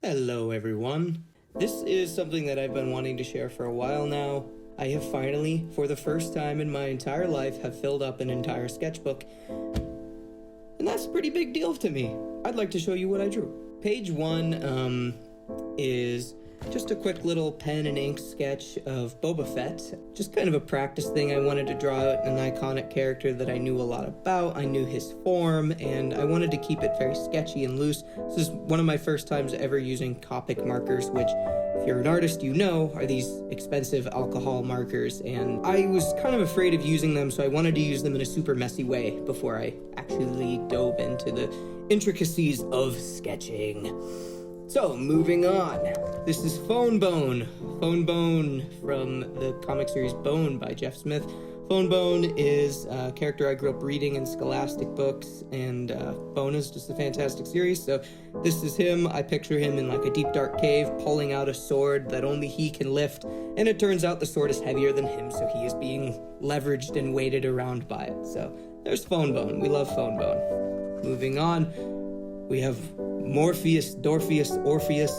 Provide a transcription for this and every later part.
Hello everyone. This is something that I've been wanting to share for a while now. I have finally, for the first time in my entire life, have filled up an entire sketchbook. And that's a pretty big deal to me. I'd like to show you what I drew. Page 1 is just a quick little pen and ink sketch of Boba Fett. Just kind of a practice thing. I wanted to draw out an iconic character that I knew a lot about. I knew his form, and I wanted to keep it very sketchy and loose. This is one of my first times ever using Copic markers, which, if you're an artist, you know, are these expensive alcohol markers, and I was kind of afraid of using them, so I wanted to use them in a super messy way before I actually dove into the intricacies of sketching. So, moving on. This is Phone Bone. Phone Bone from the comic series Bone by Jeff Smith. Phone Bone is a character I grew up reading in Scholastic books, and Bone is just a fantastic series, so this is him. I picture him in like a deep dark cave pulling out a sword that only he can lift, and it turns out the sword is heavier than him, so he is being leveraged and weighted around by it. So, there's Phone Bone. We love Phone Bone. Moving on, we have Morpheus, Dorpheus, Orpheus,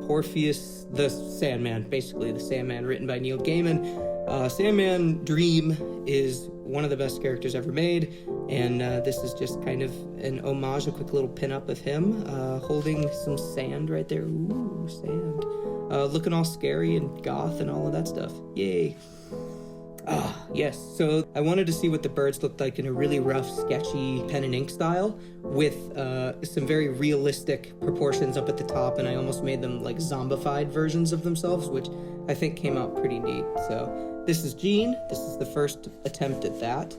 Porpheus, the Sandman, basically the Sandman, written by Neil Gaiman. Sandman Dream is one of the best characters ever made, and this is just kind of an homage, a quick little pin-up of him, holding some sand right there. Ooh, sand. Looking all scary and goth and all of that stuff. Yay. Yes, so I wanted to see what the birds looked like in a really rough, sketchy pen and ink style with some very realistic proportions up at the top, and I almost made them like zombified versions of themselves, which I think came out pretty neat. So this is Jean. This is the first attempt at that.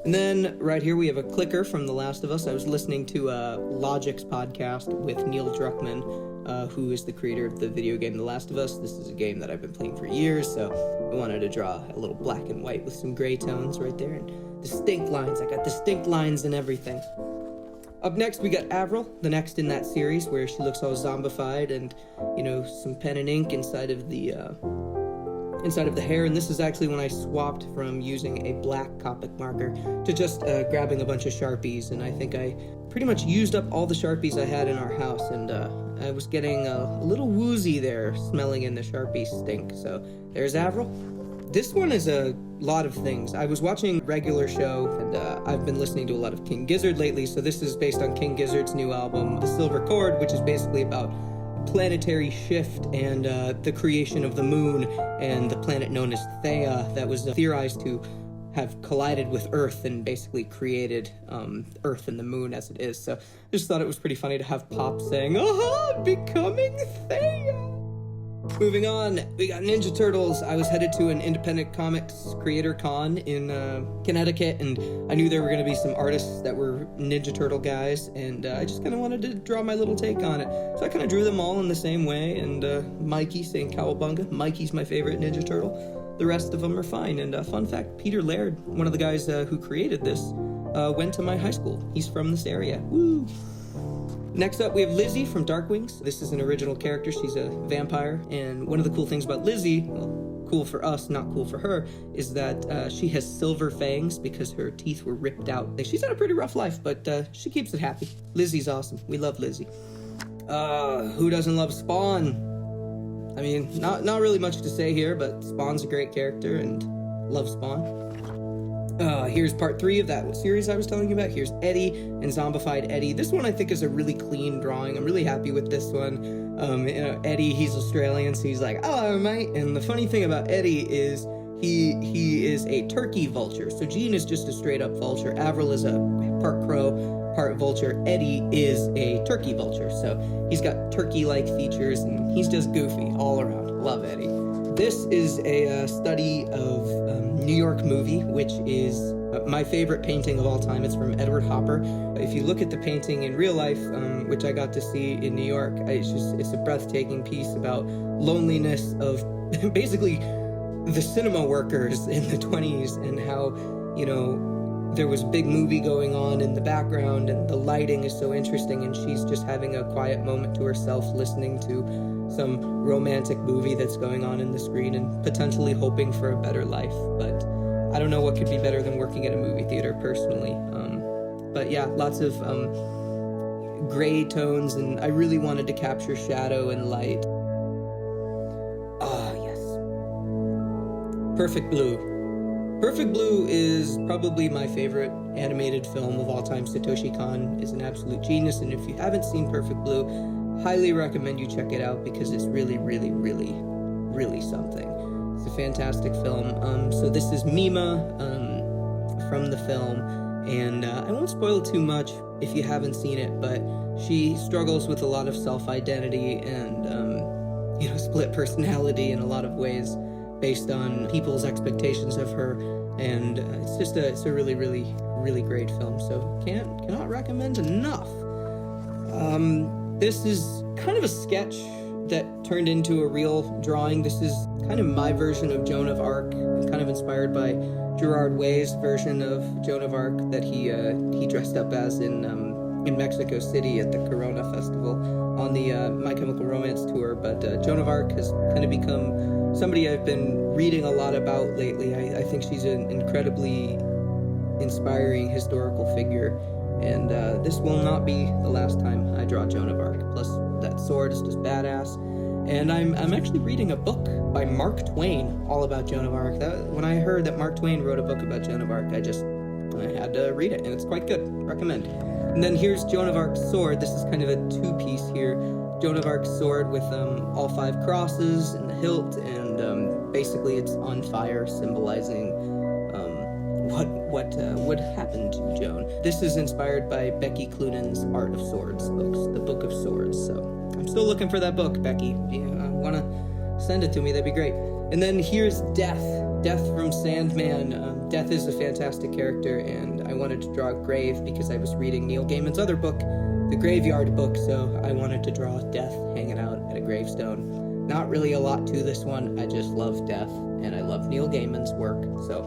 And then right here we have a clicker from The Last of Us. I was listening to Logic's podcast with Neil Druckmann, who is the creator of the video game The Last of Us. This is a game that I've been playing for years, so I wanted to draw a little black and white with some gray tones right there, and distinct lines. I got distinct lines and everything. Up next, we got Avril, the next in that series, where she looks all zombified and, you know, some pen and ink inside of the hair, and this is actually when I swapped from using a black Copic marker to just grabbing a bunch of Sharpies, and I think I pretty much used up all the Sharpies I had in our house, and I was getting a little woozy there, smelling in the Sharpie stink. So there's Avril. This one is a lot of things. I was watching a regular show, and I've been listening to a lot of King Gizzard lately, so this is based on King Gizzard's new album, The Silver Cord, which is basically about planetary shift and the creation of the moon and the planet known as Theia that was theorized to have collided with Earth and basically created Earth and the moon as it is. So I just thought it was pretty funny to have Pop saying, "Aha, becoming Theia!" Moving on, we got Ninja Turtles. I was headed to an independent comics creator con in Connecticut, and I knew there were going to be some artists that were Ninja Turtle guys, and I just kind of wanted to draw my little take on it. So I kind of drew them all in the same way, and Mikey saying Cowabunga. Mikey's my favorite Ninja Turtle. The rest of them are fine, and fun fact, Peter Laird, one of the guys who created this, went to my high school. He's from this area. Woo! Next up, we have Lizzie from Dark Wings. This is an original character. She's a vampire, and one of the cool things about Lizzie, well, cool for us, not cool for her, is that she has silver fangs because her teeth were ripped out. She's had a pretty rough life, but she keeps it happy. Lizzie's awesome. We love Lizzie. Who doesn't love Spawn? I mean, not really much to say here, but Spawn's a great character, and love Spawn. Here's part 3 of that series I was telling you about. Here's Eddie and Zombified Eddie. This one I think is a really clean drawing. I'm really happy with this one. You know, Eddie, he's Australian, so he's like, "Hello, mate." And the funny thing about Eddie is he is a turkey vulture. So Jean is just a straight up vulture. Avril is a part crow, part vulture. Eddie is a turkey vulture. So he's got turkey-like features, and he's just goofy all around. Love Eddie. This is a study of New York movie, which is my favorite painting of all time. It's from Edward Hopper. If you look at the painting in real life, which I got to see in New York, it's a breathtaking piece about loneliness of basically the cinema workers in the 20s and how, you know, there was a big movie going on in the background and the lighting is so interesting, and she's just having a quiet moment to herself listening to some romantic movie that's going on in the screen and potentially hoping for a better life. But I don't know what could be better than working at a movie theater personally. But yeah, lots of gray tones, and I really wanted to capture shadow and light. Ah, yes. Perfect Blue. Perfect Blue is probably my favorite animated film of all time. Satoshi Kon is an absolute genius, and if you haven't seen Perfect Blue, highly recommend you check it out because it's really, really, really, really something. It's a fantastic film. So this is Mima from the film, and I won't spoil too much if you haven't seen it, but she struggles with a lot of self-identity and, split personality in a lot of ways, based on people's expectations of her, and it's a really, really, really great film, so cannot recommend enough. This is kind of a sketch that turned into a real drawing. This is kind of my version of Joan of Arc, kind of inspired by Gerard Way's version of Joan of Arc that he dressed up as in Mexico City at the Corona Festival on the My Chemical Romance tour, but Joan of Arc has kind of become somebody I've been reading a lot about lately. I think she's an incredibly inspiring historical figure, and this will not be the last time I draw Joan of Arc. Plus, that sword is just badass. And I'm actually reading a book by Mark Twain all about Joan of Arc. When I heard that Mark Twain wrote a book about Joan of Arc, I had to read it, and it's quite good. Recommend. And then here's Joan of Arc Sword. This is kind of a two-piece here. Joan of Arc Sword with all 5 crosses and the hilt, and basically it's on fire, symbolizing what would happen to Joan. This is inspired by Becky Cloonan's Art of Swords books, the Book of Swords. So I'm still looking for that book, Becky. If you want to send it to me, that'd be great. And then here's Death from Sandman. Death is a fantastic character, and I wanted to draw a grave because I was reading Neil Gaiman's other book, The Graveyard Book, so I wanted to draw Death hanging out at a gravestone. Not really a lot to this one, I just love Death, and I love Neil Gaiman's work, so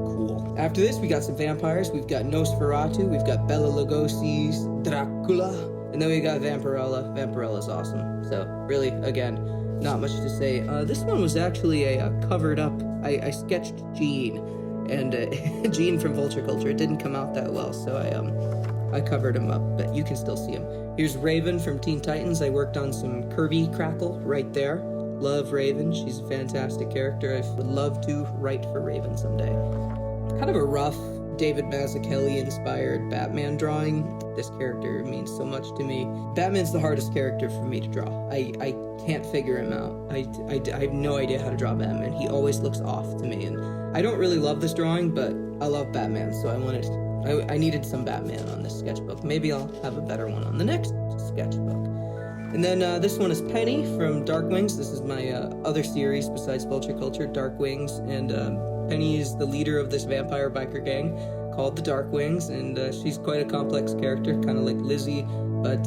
cool. After this, we got some vampires. We've got Nosferatu, we've got Bela Lugosi's Dracula, and then we got Vampirella. Vampirella's awesome, so really, again, not much to say. This one was actually a covered up. I sketched Jean, and Jean from Vulture Culture. It didn't come out that well, so I covered him up, but you can still see him. Here's Raven from Teen Titans. I worked on some Kirby Crackle right there. Love Raven. She's a fantastic character. I would love to write for Raven someday. Kind of a rough David Mazzucchelli-inspired Batman drawing. This character means so much to me. Batman's the hardest character for me to draw. I can't figure him out. I have no idea how to draw Batman. He always looks off to me, and I don't really love this drawing, but I love Batman, so I needed some Batman on this sketchbook. Maybe I'll have a better one on the next sketchbook. And then this one is Penny from Dark Wings. This is my other series besides Vulture Culture, Dark Wings, and Penny is the leader of this vampire biker gang called the Dark Wings, and she's quite a complex character, kind of like Lizzie, but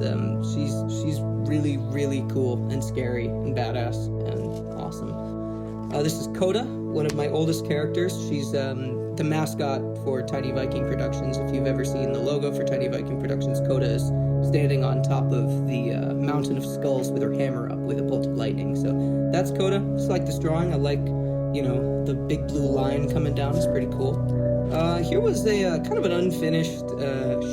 she's really, really cool and scary and badass and awesome. This is Kota, one of my oldest characters. She's the mascot for Tiny Viking Productions. If you've ever seen the logo for Tiny Viking Productions, Kota is standing on top of the mountain of skulls with her hammer up with a bolt of lightning. So that's Kota. Just like this drawing. I like, the big blue line coming down. It's pretty cool. Here was a kind of an unfinished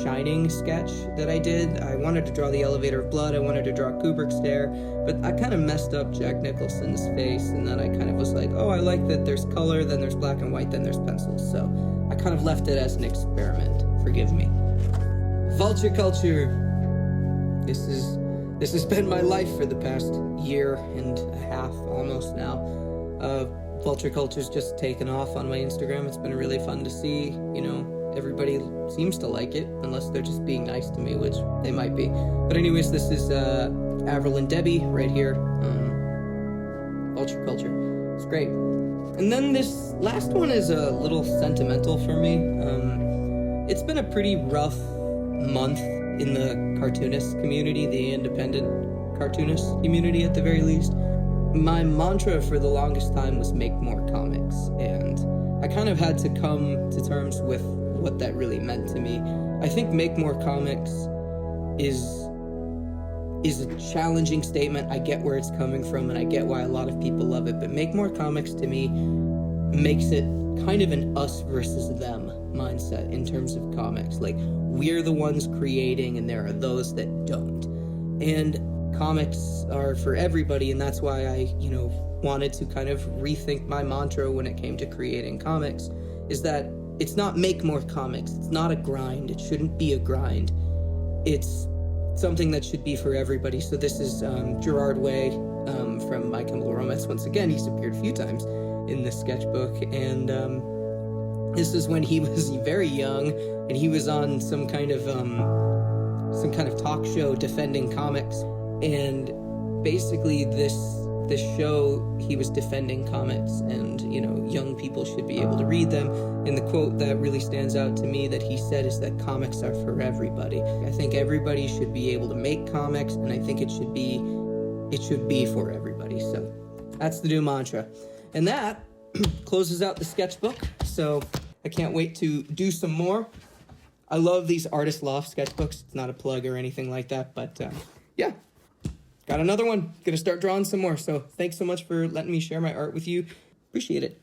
Shining sketch that I did. I wanted to draw the Elevator of Blood. I wanted to draw Kubrick's stare, but I kind of messed up Jack Nicholson's face, and then I kind of was like, oh, I like that there's color, then there's black and white, then there's pencils. So I kind of left it as an experiment. Forgive me. Vulture Culture. This has been my life for the past year and a half, almost now. Vulture Culture's just taken off on my Instagram. It's been really fun to see. Everybody seems to like it, unless they're just being nice to me, which they might be. But anyways, this is Avril and Debbie right here. Vulture Culture. It's great. And then this last one is a little sentimental for me. It's been a pretty rough month in the cartoonist community, the independent cartoonist community at the very least. My mantra for the longest time was make more comics, and I kind of had to come to terms with what that really meant to me. I think make more comics is a challenging statement. I get where it's coming from, and I get why a lot of people love it, but make more comics to me makes it kind of an us versus them mindset in terms of comics. Like, we're the ones creating, and there are those that don't. And comics are for everybody, and that's why I, wanted to kind of rethink my mantra when it came to creating comics, is that it's not make more comics. It's not a grind. It shouldn't be a grind. It's something that should be for everybody. So this is Gerard Way from My Chemical Romance. Once again, he's appeared a few times in this sketchbook, and this is when he was very young, and he was on some kind of talk show defending comics. And basically this show, he was defending comics, and young people should be able to read them. And the quote that really stands out to me that he said is that comics are for everybody. I think everybody should be able to make comics, and I think it should be for everybody. So that's the new mantra, and that closes out the sketchbook. So I can't wait to do some more. I love these Artist Loft sketchbooks. It's not a plug or anything like that, but yeah. Got another one. Gonna start drawing some more. So thanks so much for letting me share my art with you. Appreciate it.